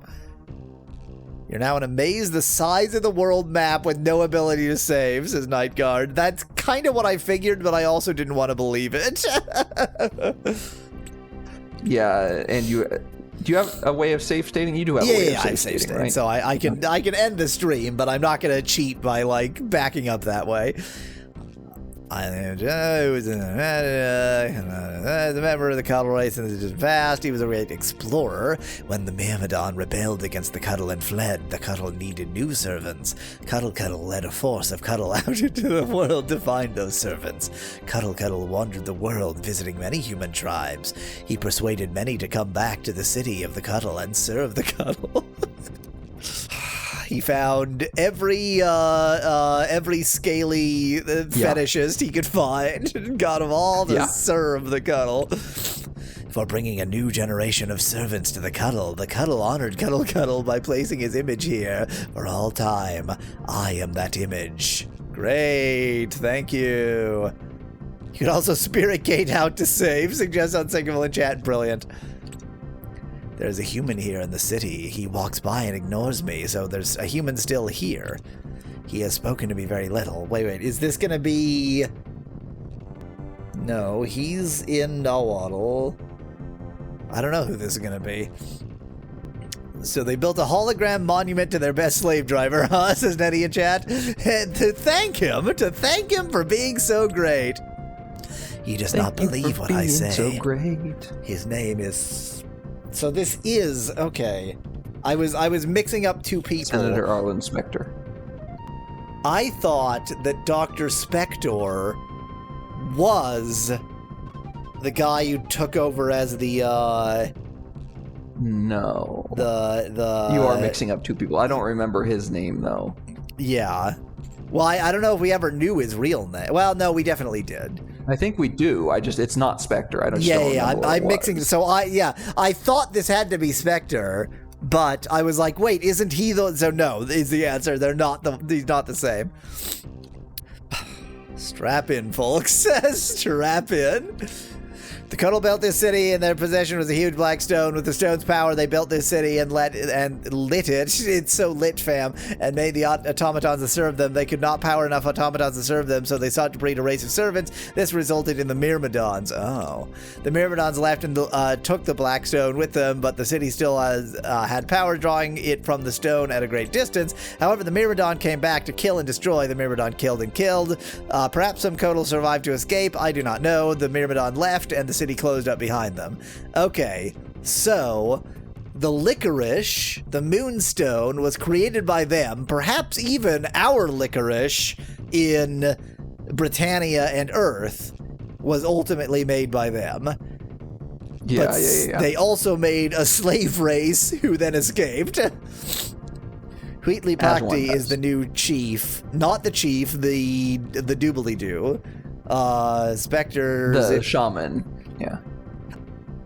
You're now in a maze the size of the world map with no ability to save, says Nightguard. That's kind of what I figured, but I also didn't want to believe it. Yeah, and do you have a way of safe stating? You do have a way of safe stating, right? So I can end the stream, but I'm not going to cheat by, like, backing up that way. He was a member of the Cuddle race in the past. He was a great explorer. When the Myrmidon rebelled against the Cuddle and fled, the Cuddle needed new servants. Cuddle-Cuddle led a force of Cuddle out into the world to find those servants. Cuddle-Cuddle wandered the world, visiting many human tribes. He persuaded many to come back to the city of the Cuddle and serve the Cuddle. He found every scaly fetishist he could find and got them all to serve the Cuddle. For bringing a new generation of servants to the Cuddle honored Cuddle-Cuddle by placing his image here for all time. I am that image. Great, thank you. You could also spirit gate out to save, suggests Unsinkable in chat. Brilliant. There's a human here in the city. He walks by and ignores me, so there's a human still here. He has spoken to me very little. Wait, is this gonna be... No, he's in Nahuatl. I don't know who this is gonna be. So they built a hologram monument to their best slave driver, huh? Says Nettie in chat. And to thank him for being so great. He does not believe what I say. So great. His name is... So this is... Okay. I was mixing up two people. Senator Arlen Spector. I thought that Dr. Spector was the guy who took over as the, No. The... You are mixing up two people. I don't remember his name, though. Yeah. Well, I don't know if we ever knew his real name. Well, no, we definitely did. I think we do. It's not Spectre. I don't. I'm mixing. So I thought this had to be Spectre, but I was like, wait, isn't he the? So no, is the answer. He's not the same. Strap in, folks. Strap in. The Cuddle built this city. In their possession was a huge black stone. With the stone's power, they built this city and lit it. It's so lit, fam. And made the automatons to serve them. They could not power enough automatons to serve them, so they sought to breed a race of servants. This resulted in the Myrmidons. Oh. The Myrmidons left and took the black stone with them, but the city still had power, drawing it from the stone at a great distance. However, the Myrmidon came back to kill and destroy. The Myrmidon killed and killed. Perhaps some Cuddle survived to escape. I do not know. The Myrmidon left, and the city closed up behind them. Okay, so the licorice, the moonstone, was created by them. Perhaps even our licorice in Britannia and Earth was ultimately made by them. Yeah. They also made a slave race who then escaped. Wheatley Pakti is the new chief. Not the chief, the doobly-doo. Spectre... The shaman. Yeah.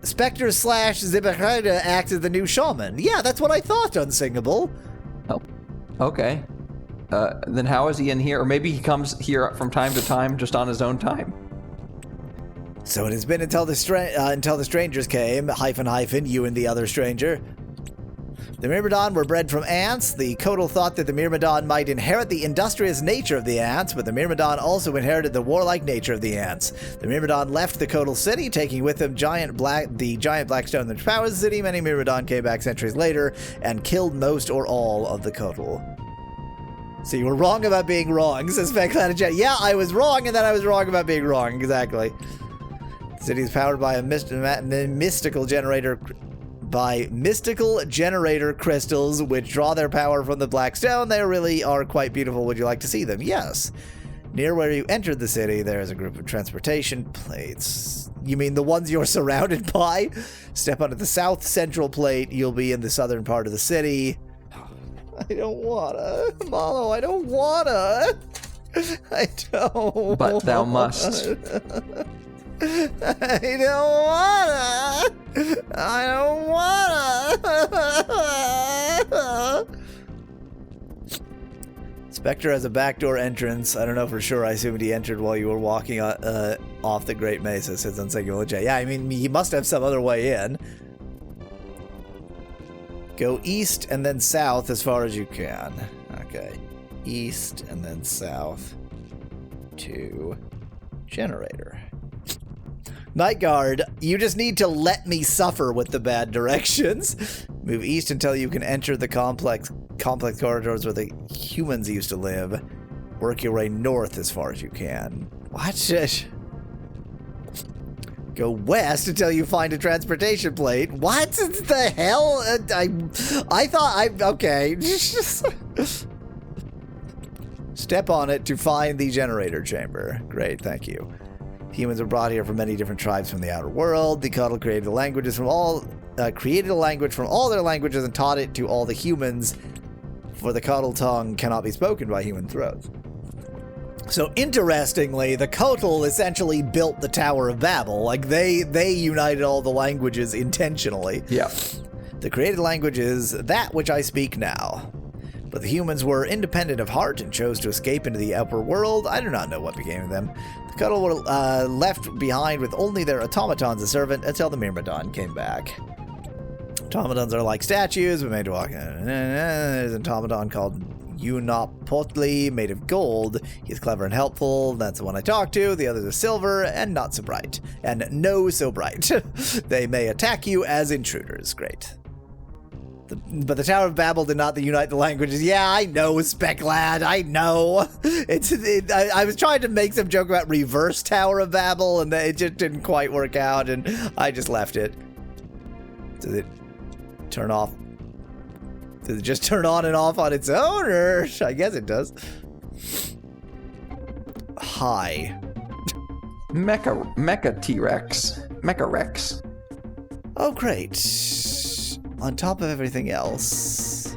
Spectre / Zibachida acts as the new shaman. Yeah, that's what I thought, Unsingable. Oh. Okay. Then how is he in here? Or maybe he comes here from time to time just on his own time. So it has been until the strangers came, -- you and the other stranger. The Myrmidon were bred from ants. The Cuddle thought that the Myrmidon might inherit the industrious nature of the ants, but the Myrmidon also inherited the warlike nature of the ants. The Myrmidon left the Cuddle city, taking with them the giant black stone that powers the city. Many Myrmidon came back centuries later and killed most or all of the Cuddle. So you were wrong about being wrong, says Specklated Chat. Yeah, I was wrong, and then I was wrong about being wrong. Exactly. The city is powered by a mystical generator crystals, which draw their power from the black stone. They really are quite beautiful. Would you like to see them? Yes. Near where you entered the city, there is a group of transportation plates. You mean the ones you're surrounded by? Step onto the south central plate. You'll be in the southern part of the city. I don't wanna. Malo, I don't wanna. I don't. But thou must. I don't wanna. I don't wanna. Spectre has a backdoor entrance. I don't know for sure. I assumed he entered while you were walking off the Great Mesa, says Unsingular J. Yeah, I mean, he must have some other way in. Go east and then south as far as you can. Okay. East and then south to generator. Night Guard, you just need to let me suffer with the bad directions. Move east until you can enter the complex corridors where the humans used to live. Work your way north as far as you can. What? Go west until you find a transportation plate. What the hell? I thought okay. Step on it to find the generator chamber. Great, thank you. Humans were brought here from many different tribes from the outer world. The Cuddle created a language from all their languages and taught it to all the humans. For the Cuddle tongue cannot be spoken by human throats. So interestingly, the Cuddle essentially built the Tower of Babel. Like they united all the languages intentionally. Yeah. The created language is that which I speak now. But the humans were independent of heart and chose to escape into the upper world. I do not know what became of them. The Cuddle were left behind with only their automatons as servant until the Myrmidon came back. Automatons are like statues, but made to walk. There's an automaton called Unmappable, made of gold. He's clever and helpful. That's the one I talked to. The others are silver and not so bright. And no so bright. They may attack you as intruders. Great. But the Tower of Babel did not unite the languages. Yeah, I know, Specklad. I know. I was trying to make some joke about reverse Tower of Babel, and it just didn't quite work out, and I just left it. Does it turn off? Does it just turn on and off on its own, or I guess it does. Hi. Mecha T-Rex. Mecha Rex. Oh, great. On top of everything else.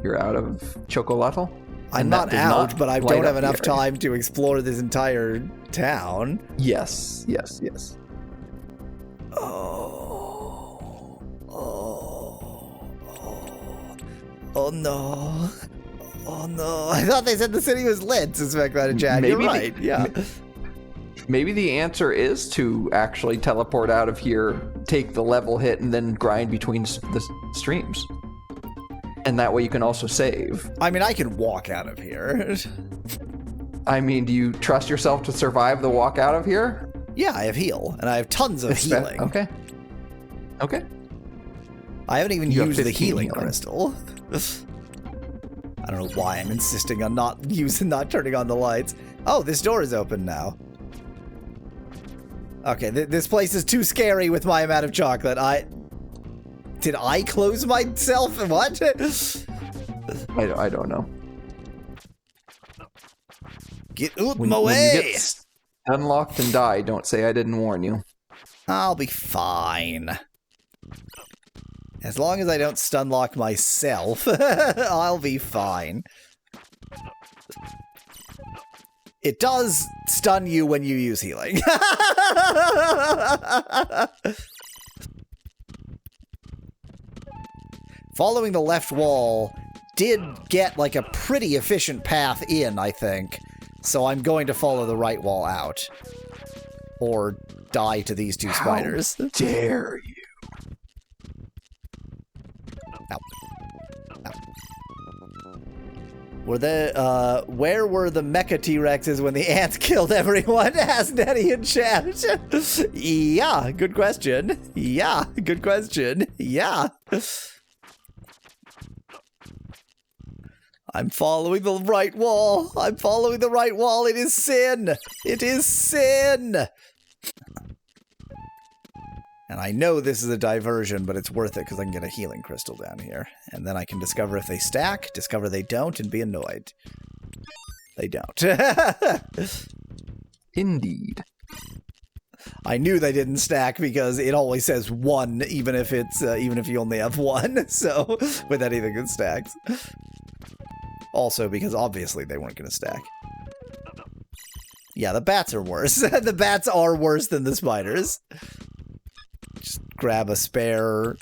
You're out of Chocolatl? I'm not out, but I don't have enough time to explore this entire town. Yes, yes, yes. Oh no. Oh no. I thought they said the city was lit, suspect that in chat. You're right, yeah. Maybe the answer is to actually teleport out of here, take the level hit, and then grind between the streams. And that way you can also save. I mean, I can walk out of here. I mean, do you trust yourself to survive the walk out of here? Yeah, I have heal, and I have tons of healing. Okay. Okay. I haven't even used the healing crystal. I don't know why I'm insisting on not turning on the lights. Oh, this door is open now. Okay, this place is too scary with my amount of chocolate. Did I close myself? What? I don't know. Get out my way! When you get unlocked and die, don't say I didn't warn you. I'll be fine. As long as I don't stunlock myself, I'll be fine. It does stun you when you use healing. Following the left wall did get like a pretty efficient path in, I think. So I'm going to follow the right wall out. Or die to these two spiders. How dare you? Ow. Where were the mecha T-Rexes when the ants killed everyone? Asked Nettie in chat. Yeah, good question. Yeah, good question. Yeah. I'm following the right wall. I'm following the right wall. It is sin. It is sin. And I know this is a diversion, but it's worth it because I can get a healing crystal down here. And then I can discover if they stack, discover they don't, and be annoyed. They don't. Indeed. I knew they didn't stack because it always says 1, even if it's even if you only have 1. So with anything that stacks. Also because obviously they weren't going to stack. Yeah, the bats are worse. The bats are worse than the spiders. Just grab a spare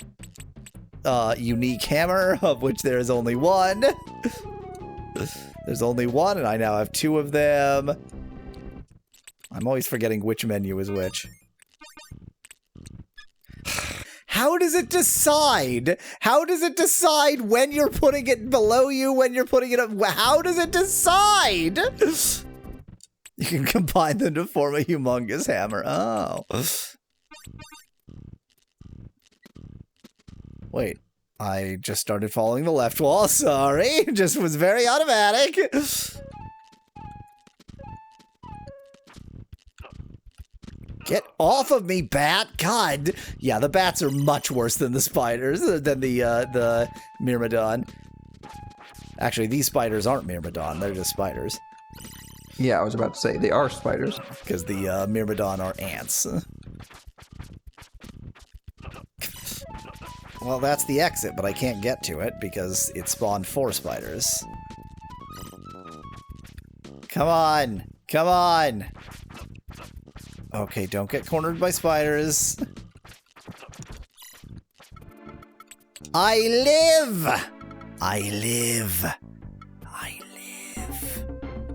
unique hammer, of which there is only 1. There's only 1, and I now have 2 of them. I'm always forgetting which menu is which. How does it decide? How does it decide when you're putting it below you, when you're putting it up? How does it decide? You can combine them to form a humongous hammer. Oh. Wait, I just started following the left wall. Sorry, just was very automatic. Get off of me, bat! God! Yeah, the bats are much worse than the spiders, than the Myrmidon. Actually, these spiders aren't Myrmidon, they're just spiders. Yeah, I was about to say, they are spiders. Because the Myrmidon are ants. Well, that's the exit, but I can't get to it because it spawned 4 spiders. Come on! Come on! Okay, don't get cornered by spiders. I live! I live! I live.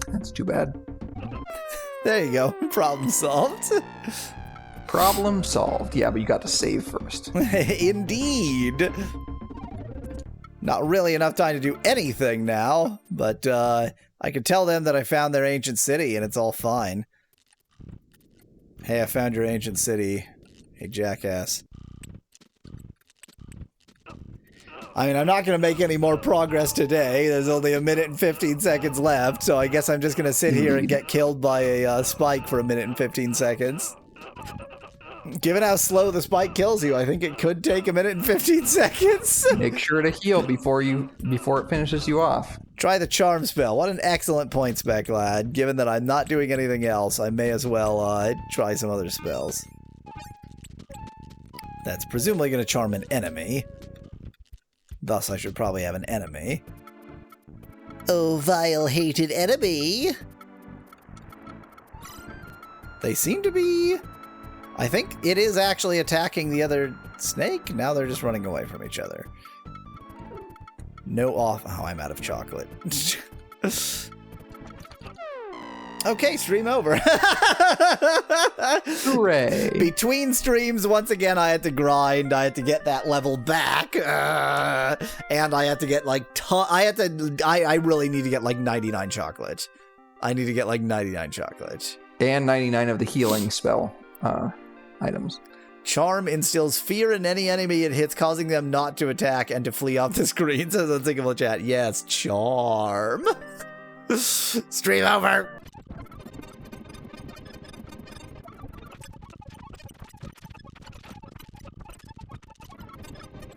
That's too bad. There you go. Problem solved. Problem solved. Yeah, but you got to save first. Indeed. Not really enough time to do anything now, but I could tell them that I found their ancient city and it's all fine. Hey, I found your ancient city. Hey, jackass. I mean, I'm not going to make any more progress today. There's only 1 minute and 15 seconds left, so I guess I'm just going to sit here and get killed by a spike for 1 minute and 15 seconds. Given how slow the spike kills you, I think it could take 1 minute and 15 seconds. Make sure to heal before it finishes you off. Try the charm spell. What an excellent point spec, lad. Given that I'm not doing anything else, I may as well try some other spells. That's presumably going to charm an enemy. Thus, I should probably have an enemy. Oh, vile, hated enemy! They seem to be... I think it is actually attacking the other snake. Now they're just running away from each other. No off... Oh, I'm out of chocolate. Okay, stream over. Hooray. Between streams, once again, I had to grind. I had to get that level back. And I had to get, like, I really need to get, like, 99 chocolate. I need to get, like, 99 chocolate. And 99 of the healing spell items. Charm instills fear in any enemy it hits, causing them not to attack and to flee off the screen. Says Unthinkable Chat. Yes, charm. Stream over.